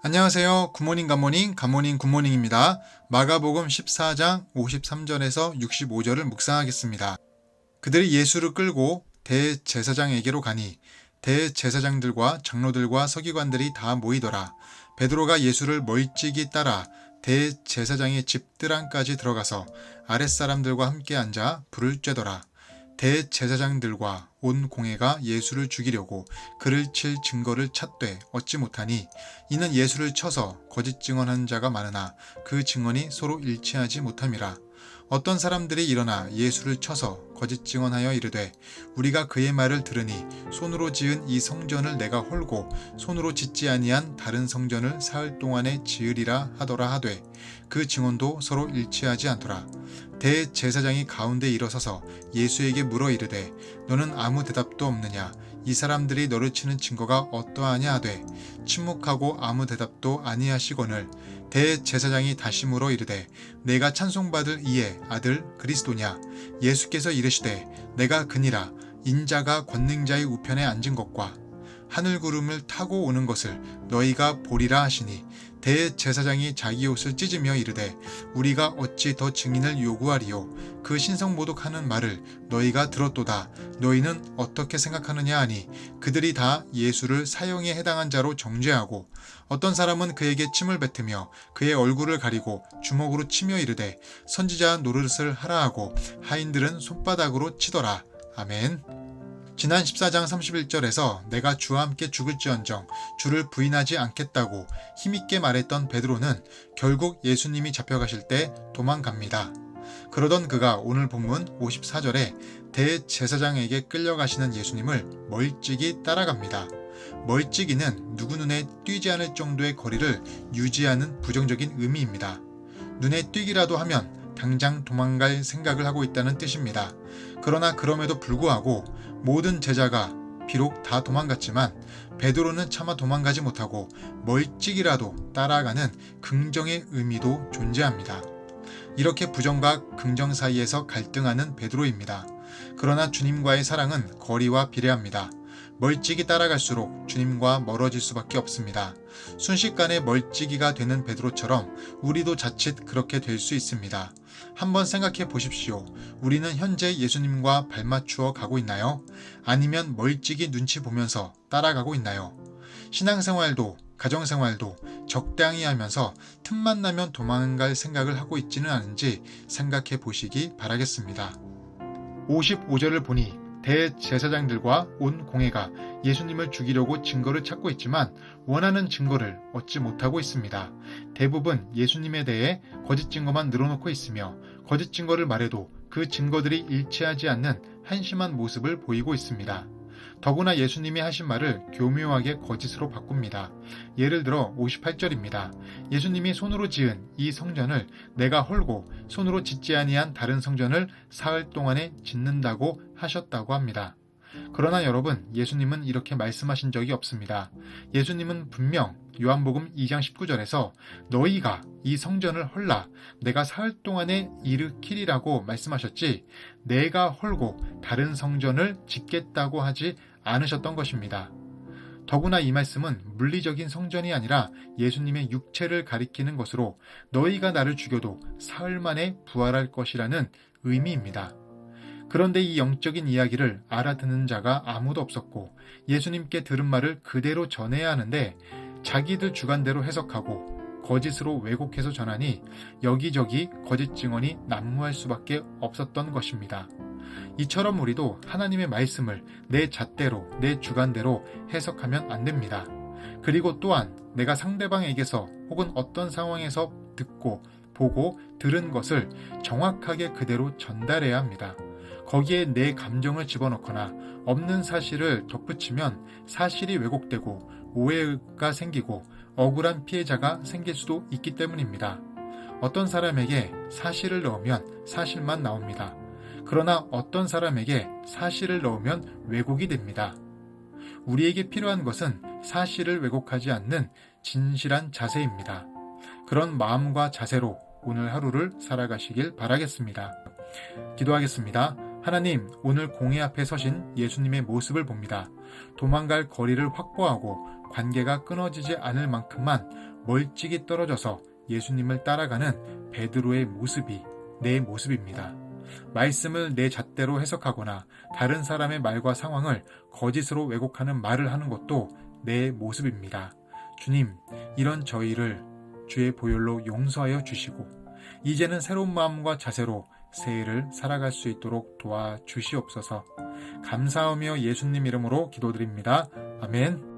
안녕하세요. 굿모닝 굿모닝 굿모닝 굿모닝입니다. 마가복음 14장 53절에서 65절을 묵상하겠습니다. 그들이 예수를 끌고 대제사장에게로 가니 대제사장들과 장로들과 서기관들이 다 모이더라. 베드로가 예수를 멀찍이 따라 대제사장의 집들 안까지 들어가서 아랫사람들과 함께 앉아 불을 쬐더라. 대제사장들과 온 공회가 예수를 죽이려고 그를 칠 증거를 찾되 얻지 못하니 이는 예수를 쳐서 거짓 증언한 자가 많으나 그 증언이 서로 일치하지 못함이라. 어떤 사람들이 일어나 예수를 쳐서 거짓 증언하여 이르되 우리가 그의 말을 들으니 손으로 지은 이 성전을 내가 헐고 손으로 짓지 아니한 다른 성전을 사흘 동안에 지으리라 하더라 하되 그 증언도 서로 일치하지 않더라. 대제사장이 가운데 일어서서 예수에게 물어 이르되 너는 아무 대답도 없느냐? 이 사람들이 너를 치는 증거가 어떠하냐 하되 침묵하고 아무 대답도 아니하시거늘 대제사장이 다시 물어 이르되 내가 찬송받을 이의 아들 그리스도냐? 예수께서 이르시되 내가 그니라. 인자가 권능자의 우편에 앉은 것과 하늘 구름을 타고 오는 것을 너희가 보리라 하시니 대제사장이 자기 옷을 찢으며 이르되 우리가 어찌 더 증인을 요구하리요? 그 신성모독하는 말을 너희가 들었도다. 너희는 어떻게 생각하느냐 하니 그들이 다 예수를 사형에 해당한 자로 정죄하고 어떤 사람은 그에게 침을 뱉으며 그의 얼굴을 가리고 주먹으로 치며 이르되 선지자 노릇을 하라 하고 하인들은 손바닥으로 치더라. 아멘. 지난 14장 31절에서 내가 주와 함께 죽을지언정 주를 부인하지 않겠다고 힘있게 말했던 베드로는 결국 예수님이 잡혀가실 때 도망갑니다. 그러던 그가 오늘 본문 54절에 대제사장에게 끌려가시는 예수님을 멀찍이 따라갑니다. 멀찍이는 누구 눈에 띄지 않을 정도의 거리를 유지하는 부정적인 의미입니다. 눈에 띄기라도 하면 당장 도망갈 생각을 하고 있다는 뜻입니다. 그러나 그럼에도 불구하고 모든 제자가 비록 다 도망갔지만 베드로는 차마 도망가지 못하고 멀찍이라도 따라가는 긍정의 의미도 존재합니다. 이렇게 부정과 긍정 사이에서 갈등하는 베드로입니다. 그러나 주님과의 사랑은 거리와 비례합니다. 멀찍이 따라갈수록 주님과 멀어질 수밖에 없습니다. 순식간에 멀찍이가 되는 베드로처럼 우리도 자칫 그렇게 될 수 있습니다. 한번 생각해 보십시오. 우리는 현재 예수님과 발맞추어 가고 있나요? 아니면 멀찍이 눈치 보면서 따라가고 있나요? 신앙생활도 가정생활도 적당히 하면서 틈만 나면 도망갈 생각을 하고 있지는 않은지 생각해 보시기 바라겠습니다. 55절을 보니 대제사장들과 온 공회가 예수님을 죽이려고 증거를 찾고 있지만 원하는 증거를 얻지 못하고 있습니다. 대부분 예수님에 대해 거짓 증거만 늘어놓고 있으며 거짓 증거를 말해도 그 증거들이 일치하지 않는 한심한 모습을 보이고 있습니다. 더구나 예수님이 하신 말을 교묘하게 거짓으로 바꿉니다. 예를 들어 58절입니다. 예수님이 손으로 지은 이 성전을 내가 헐고 손으로 짓지 아니한 다른 성전을 사흘 동안에 짓는다고 하셨다고 합니다. 그러나 여러분, 예수님은 이렇게 말씀하신 적이 없습니다. 예수님은 분명 요한복음 2장 19절에서 너희가 이 성전을 헐라 내가 사흘 동안에 일으키리라고 말씀하셨지 내가 헐고 다른 성전을 짓겠다고 하지 않으셨던 것입니다. 더구나 이 말씀은 물리적인 성전이 아니라 예수님의 육체를 가리키는 것으로 너희가 나를 죽여도 사흘 만에 부활할 것이라는 의미입니다. 그런데 이 영적인 이야기를 알아듣는 자가 아무도 없었고 예수님께 들은 말을 그대로 전해야 하는데 자기들 주관대로 해석하고 거짓으로 왜곡해서 전하니 여기저기 거짓 증언이 난무할 수밖에 없었던 것입니다. 이처럼 우리도 하나님의 말씀을 내 잣대로 내 주관대로 해석하면 안 됩니다. 그리고 또한 내가 상대방에게서 혹은 어떤 상황에서 듣고 보고 들은 것을 정확하게 그대로 전달해야 합니다. 거기에 내 감정을 집어넣거나 없는 사실을 덧붙이면 사실이 왜곡되고 오해가 생기고 억울한 피해자가 생길 수도 있기 때문입니다. 어떤 사람에게 사실을 넣으면 사실만 나옵니다. 그러나 어떤 사람에게 사실을 넣으면 왜곡이 됩니다. 우리에게 필요한 것은 사실을 왜곡하지 않는 진실한 자세입니다. 그런 마음과 자세로 오늘 하루를 살아가시길 바라겠습니다. 기도하겠습니다. 하나님, 오늘 공회 앞에 서신 예수님의 모습을 봅니다. 도망갈 거리를 확보하고 관계가 끊어지지 않을 만큼만 멀찍이 떨어져서 예수님을 따라가는 베드로의 모습이 내 모습입니다. 말씀을 내 잣대로 해석하거나 다른 사람의 말과 상황을 거짓으로 왜곡하는 말을 하는 것도 내 모습입니다. 주님, 이런 저희를 주의 보혈로 용서하여 주시고 이제는 새로운 마음과 자세로 새해를 살아갈 수 있도록 도와주시옵소서. 감사하며 예수님 이름으로 기도드립니다. 아멘.